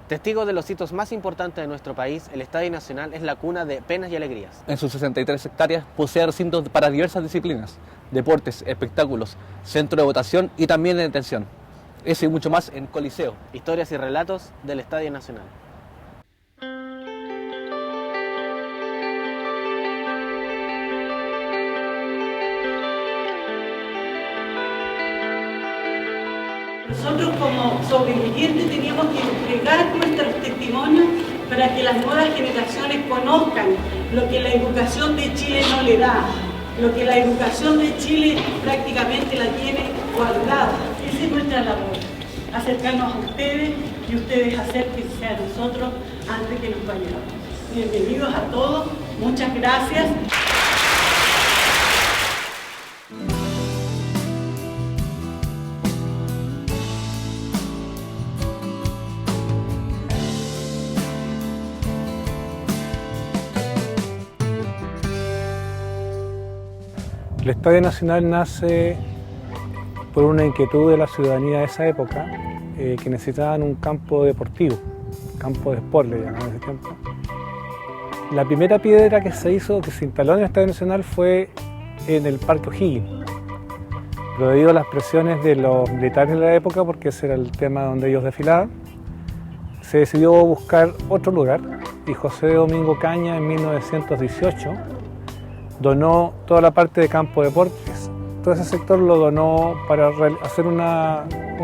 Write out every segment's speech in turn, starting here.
Testigo de los hitos más importantes de nuestro país, el Estadio Nacional es la cuna de penas y alegrías. En sus 63 hectáreas posee recintos para diversas disciplinas, deportes, espectáculos, centro de votación y también de detención. Eso y mucho más en Coliseo. Historias y relatos del Estadio Nacional. Nosotros como sobrevivientes teníamos que entregar nuestros testimonios para que las nuevas generaciones conozcan lo que la educación de Chile no le da, lo que la educación de Chile prácticamente la tiene guardada. Esa es nuestra labor, acercarnos a ustedes y ustedes acérquense a nosotros antes que nos vayamos. Bienvenidos a todos, muchas gracias. El Estadio Nacional nace por una inquietud de la ciudadanía de esa época, que necesitaban un campo deportivo, campo de sport le llamaban en ese tiempo. La primera piedra que se instaló en el Estadio Nacional fue en el Parque O'Higgins, pero debido a las presiones de los militares de la época, porque ese era el tema donde ellos desfilaban, se decidió buscar otro lugar y José Domingo Caña en 1918 donó toda la parte de campo de deportes. Todo ese sector lo donó para hacer un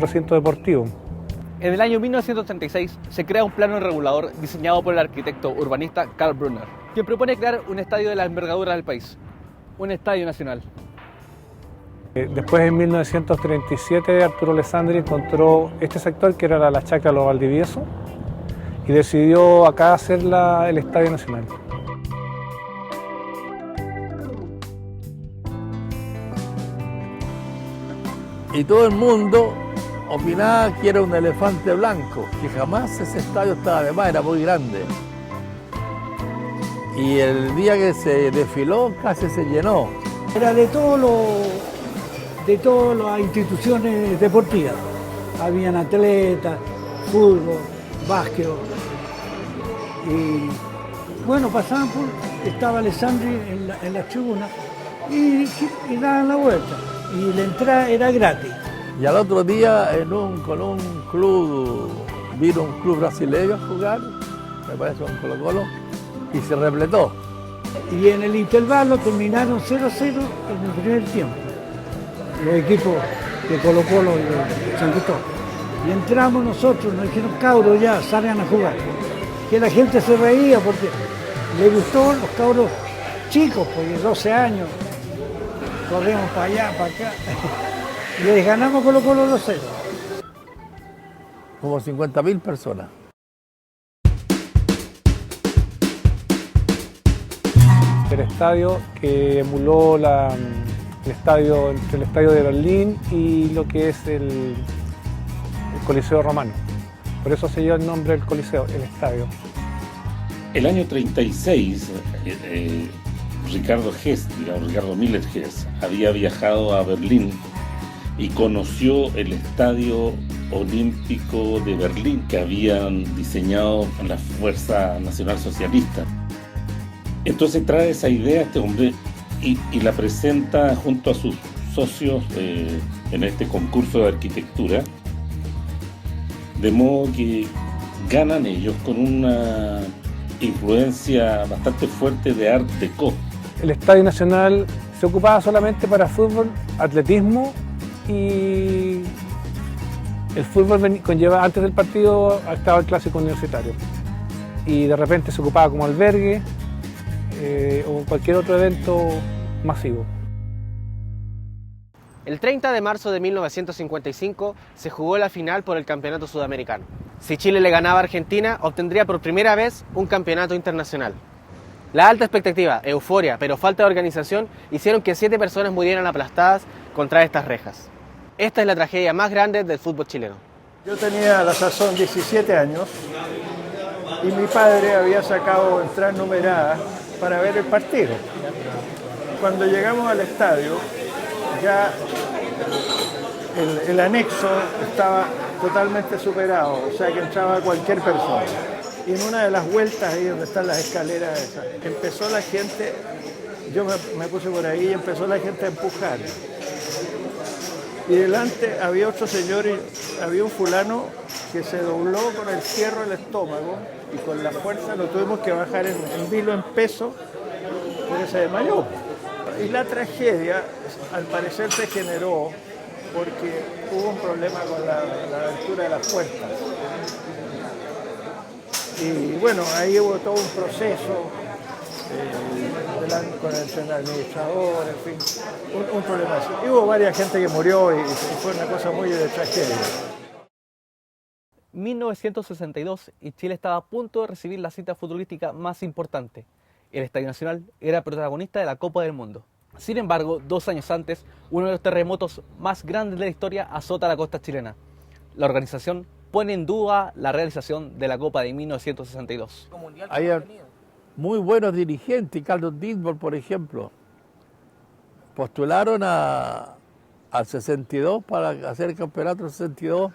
recinto deportivo. En el año 1936 se crea un plano regulador diseñado por el arquitecto urbanista Karl Brunner, quien propone crear un estadio de la envergadura del país, un estadio nacional. Después, en 1937, Arturo Alessandri encontró este sector, que era la Chacra Los Valdivieso, y decidió acá hacer el Estadio Nacional. Y todo el mundo opinaba que era un elefante blanco, que jamás ese estadio estaba de más, era muy grande. Y el día que se desfiló casi se llenó. Era de todas las instituciones deportivas. Habían atletas, fútbol, básquet. Y bueno, pasaban estaba Alessandri en la tribuna y daban la vuelta. Y la entrada era gratis. Y al otro día con un club, vino un club brasileño a jugar, me parece un Colo-Colo, y se repletó. Y en el intervalo terminaron 0-0 en el primer tiempo, los equipos de Colo-Colo y de San Cristóbal. Y entramos nosotros, nos dijeron, cabros, ya salgan a jugar. Que la gente se reía porque le gustó los cabros chicos, porque 12 años. Corrimos para allá, para acá, y les ganamos Colo-Colo 2-0. Como 50.000 personas. El estadio que emuló el estadio de Berlín y lo que es el Coliseo Romano. Por eso se lleva el nombre del Coliseo, el estadio. El año 36, Ricardo Miller Hess, había viajado a Berlín y conoció el Estadio Olímpico de Berlín que habían diseñado la Fuerza Nacional Socialista. Entonces trae esa idea a este hombre y la presenta junto a sus socios en este concurso de arquitectura, de modo que ganan ellos con una influencia bastante fuerte de Art Deco. El Estadio Nacional se ocupaba solamente para fútbol, atletismo, y el fútbol conlleva, antes del partido estaba el clásico universitario, y de repente se ocupaba como albergue o cualquier otro evento masivo. El 30 de marzo de 1955 se jugó la final por el Campeonato Sudamericano. Si Chile le ganaba a Argentina, obtendría por primera vez un campeonato internacional. La alta expectativa, euforia, pero falta de organización hicieron que 7 personas murieran aplastadas contra estas rejas. Esta es la tragedia más grande del fútbol chileno. Yo tenía a la sazón 17 años y mi padre había sacado entrada numerada para ver el partido. Cuando llegamos al estadio, ya el anexo estaba totalmente superado, o sea que entraba cualquier persona. Y en una de las vueltas, ahí donde están las escaleras esas, empezó la gente, yo me puse por ahí y empezó la gente a empujar. Y delante había otro señor y había un fulano que se dobló con el fierro del estómago y con la fuerza lo tuvimos que bajar en vilo, en peso, porque se desmayó. Y la tragedia, al parecer, se generó porque hubo un problema con la abertura de las puertas. Y bueno, ahí hubo todo un proceso con el administrador, en fin, un problema así. Y hubo varias gente que murió y fue una cosa muy de tragedia. 1962 y Chile estaba a punto de recibir la cita futbolística más importante. El Estadio Nacional era protagonista de la Copa del Mundo. Sin embargo, 2 años antes, uno de los terremotos más grandes de la historia azota la costa chilena. La organización pone en duda la realización de la Copa de 1962. Hay muy buenos dirigentes, Carlos Dittborn, por ejemplo, postularon al 62 para hacer el campeonato del 62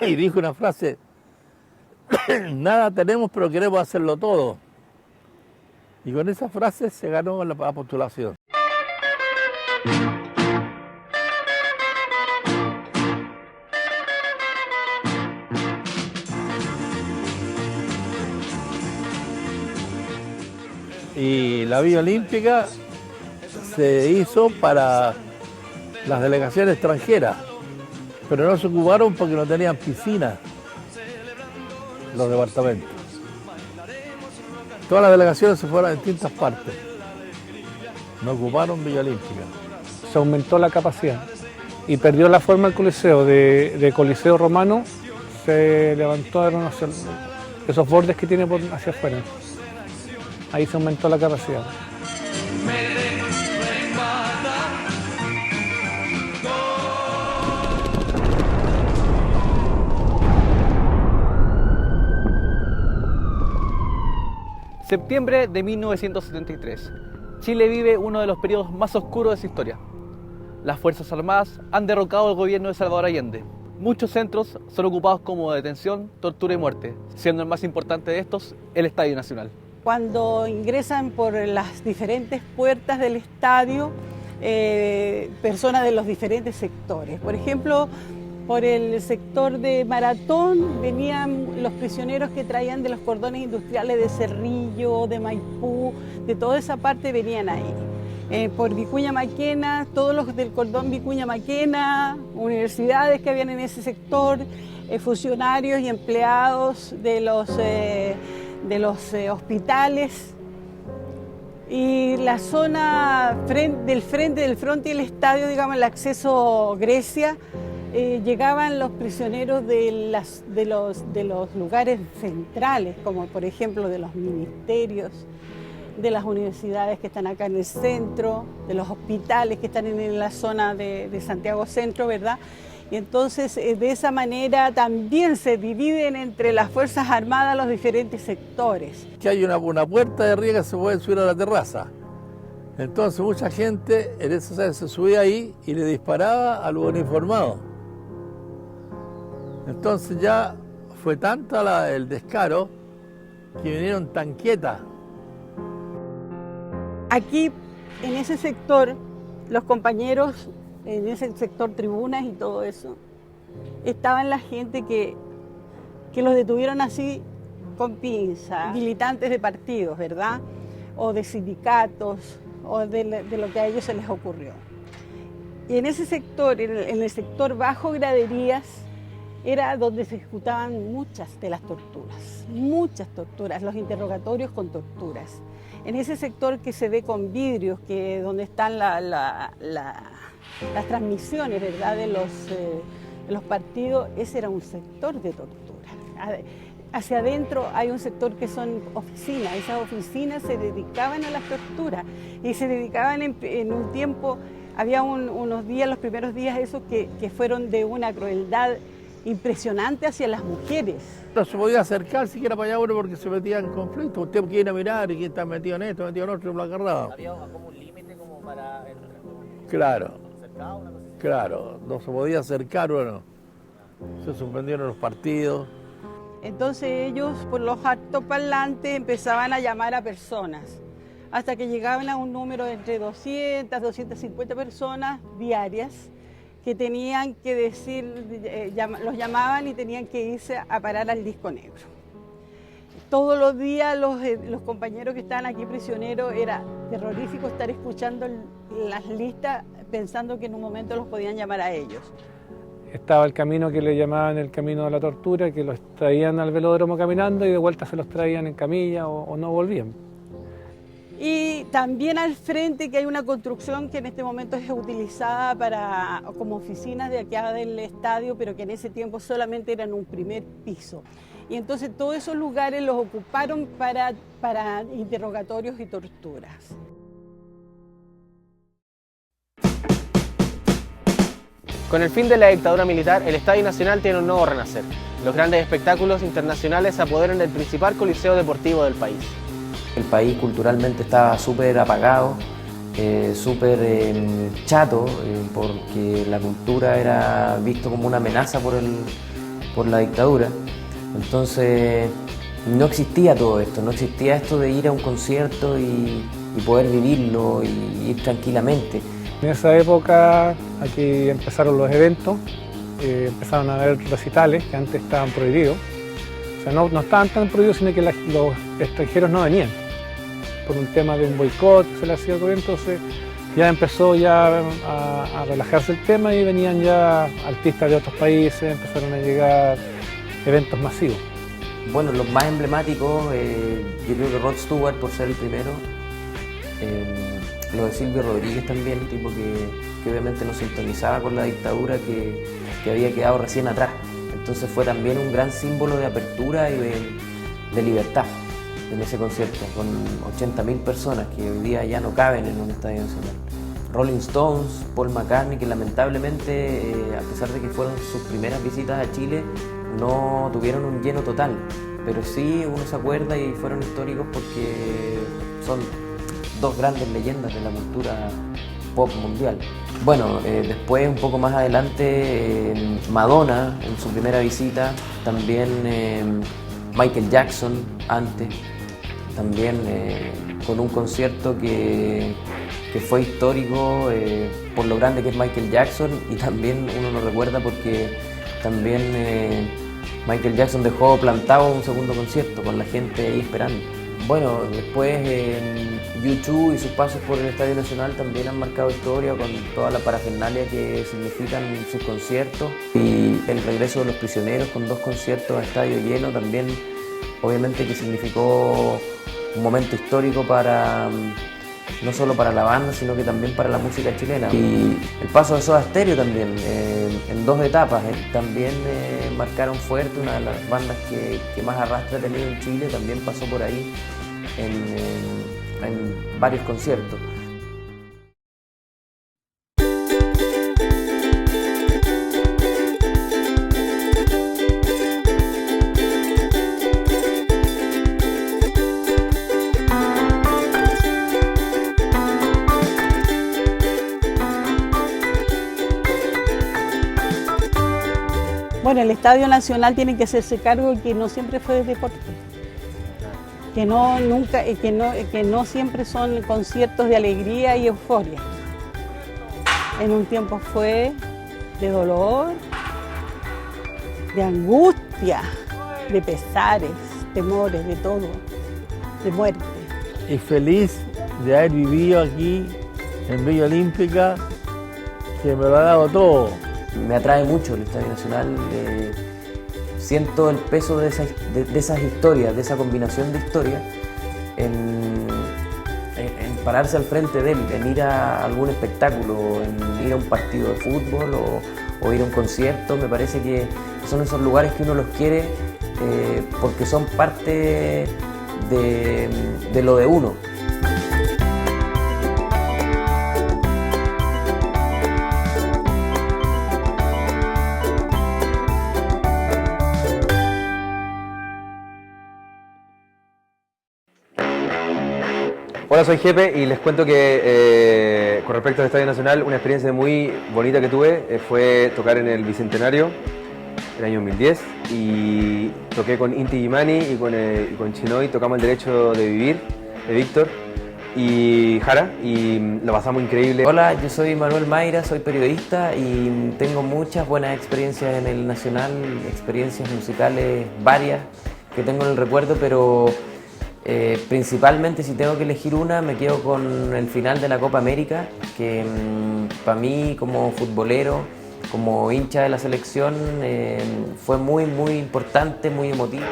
y dijo una frase: nada tenemos pero queremos hacerlo todo. Y con esa frase se ganó la postulación. Y la Villa Olímpica se hizo para las delegaciones extranjeras, pero no se ocuparon porque no tenían piscina los departamentos. Todas las delegaciones se fueron a distintas partes. No ocuparon Villa Olímpica. Se aumentó la capacidad y perdió la forma el Coliseo. De Coliseo romano se levantaron esos bordes que tiene hacia afuera. Ahí se aumentó la capacidad. Septiembre de 1973. Chile vive uno de los periodos más oscuros de su historia. Las Fuerzas Armadas han derrocado el gobierno de Salvador Allende. Muchos centros son ocupados como detención, tortura y muerte, siendo el más importante de estos el Estadio Nacional. Cuando ingresan por las diferentes puertas del estadio, personas de los diferentes sectores. Por ejemplo, por el sector de Maratón venían los prisioneros que traían de los cordones industriales de Cerrillo, de Maipú, de toda esa parte venían ahí. Por Vicuña Maquena, todos los del cordón Vicuña Maquena, universidades que habían en ese sector, funcionarios y empleados de los hospitales. Y la zona del fronte y el estadio, digamos, el acceso Grecia, llegaban los prisioneros de los lugares centrales, como por ejemplo de los ministerios, de las universidades que están acá en el centro, de los hospitales que están en la zona de Santiago Centro, ¿verdad? Y entonces de esa manera también se dividen entre las Fuerzas Armadas los diferentes sectores. Que hay una puerta de arriba que se puede subir a la terraza. Entonces mucha gente en esa se subía ahí y le disparaba a los uniformados. Entonces ya fue tanta el descaro que vinieron tanquetas. Aquí, en ese sector, los compañeros, en ese sector tribunas y todo eso, estaban la gente que los detuvieron así con pinza, militantes de partidos, ¿verdad? O de sindicatos, o de lo que a ellos se les ocurrió. Y en ese sector, en el sector bajo graderías, era donde se ejecutaban muchas de las torturas, los interrogatorios con torturas. En ese sector que se ve con vidrios, donde están las transmisiones, ¿verdad?, de los partidos, ese era un sector de tortura. Hacia adentro hay un sector que son oficinas, esas oficinas se dedicaban a las torturas y se dedicaban en un tiempo, había unos días, los primeros días esos que fueron de una crueldad impresionante hacia las mujeres. No se podía acercar siquiera para allá uno porque se metía en conflicto. Usted quiere ir a mirar y quién está metido en esto, metido en otro, y lo agarraba. ¿Había como un límite como para el Claro, cercado, una cosa así? claro, no se podía acercar uno. Se suspendieron los partidos. Entonces ellos por los altoparlantes empezaban a llamar a personas, hasta que llegaban a un número de entre 200, 250 personas diarias que tenían que decir, los llamaban y tenían que irse a parar al disco negro. Todos los días los compañeros que estaban aquí prisioneros, era terrorífico estar escuchando las listas pensando que en un momento los podían llamar a ellos. Estaba el camino que le llamaban el camino de la tortura, que los traían al velódromo caminando y de vuelta se los traían en camilla o no volvían. Y también al frente que hay una construcción que en este momento es utilizada como oficinas de acá del estadio, pero que en ese tiempo solamente eran un primer piso. Y entonces todos esos lugares los ocuparon para interrogatorios y torturas. Con el fin de la dictadura militar, el Estadio Nacional tiene un nuevo renacer. Los grandes espectáculos internacionales se apoderan del principal coliseo deportivo del país. El país culturalmente estaba súper apagado, súper chato, porque la cultura era visto como una amenaza por la dictadura. Entonces no existía todo esto, no existía esto de ir a un concierto y poder vivirlo y ir tranquilamente. En esa época aquí empezaron los eventos, empezaron a haber recitales que antes estaban prohibidos. O sea, no estaban tan prohibidos, sino que los extranjeros no venían. Por un tema de un boicot se le hacía todo, entonces ya empezó a relajarse el tema y venían ya artistas de otros países, empezaron a llegar eventos masivos. Bueno, los más emblemáticos, yo creo que Rod Stewart por ser el primero, lo de Silvio Rodríguez también, tipo que obviamente no sintonizaba con la dictadura que había quedado recién atrás. Entonces fue también un gran símbolo de apertura y de libertad en ese concierto, con 80.000 personas que hoy día ya no caben en un estadio nacional. Rolling Stones, Paul McCartney, que lamentablemente, a pesar de que fueron sus primeras visitas a Chile, no tuvieron un lleno total, pero sí uno se acuerda y fueron históricos porque son dos grandes leyendas de la cultura pop mundial. Bueno, después, un poco más adelante, Madonna en su primera visita, también Michael Jackson antes, también con un concierto que fue histórico por lo grande que es Michael Jackson, y también uno lo recuerda porque también Michael Jackson dejó plantado un segundo concierto con la gente ahí esperando. Bueno, después U2 y sus pasos por el Estadio Nacional también han marcado historia con toda la parafernalia que significan sus conciertos, y el regreso de Los Prisioneros con 2 conciertos a estadio lleno también, obviamente que significó un momento histórico no solo para la banda, sino que también para la música chilena. Y el paso de Soda Stereo también, en 2 etapas, también marcaron fuerte, una de las bandas que más arrastre ha tenido en Chile, también pasó por ahí en varios conciertos. Bueno, el Estadio Nacional tiene que hacerse cargo que no siempre fue de deporte, que no siempre son conciertos de alegría y euforia. En un tiempo fue de dolor, de angustia, de pesares, temores, de todo, de muerte. Y feliz de haber vivido aquí en Villa Olímpica, que me lo ha dado todo. Me atrae mucho el Estadio Nacional, siento el peso de esas historias, de esa combinación de historias, en pararse al frente de él, en ir a algún espectáculo, en ir a un partido de fútbol o ir a un concierto. Me parece que son esos lugares que uno los quiere porque son parte de lo de uno. Hola, soy Jepe y les cuento que con respecto al Estadio Nacional, una experiencia muy bonita que tuve fue tocar en el Bicentenario el año 2010 y toqué con Inti Gimani y con Chinoy, tocamos El Derecho de Vivir de Víctor y Jara y lo pasamos increíble. Hola, yo soy Manuel Mayra, soy periodista y tengo muchas buenas experiencias en el Nacional, experiencias musicales varias que tengo en el recuerdo, pero principalmente si tengo que elegir una me quedo con el final de la Copa América, que para mí como futbolero, como hincha de la selección, fue muy importante, muy emotivo.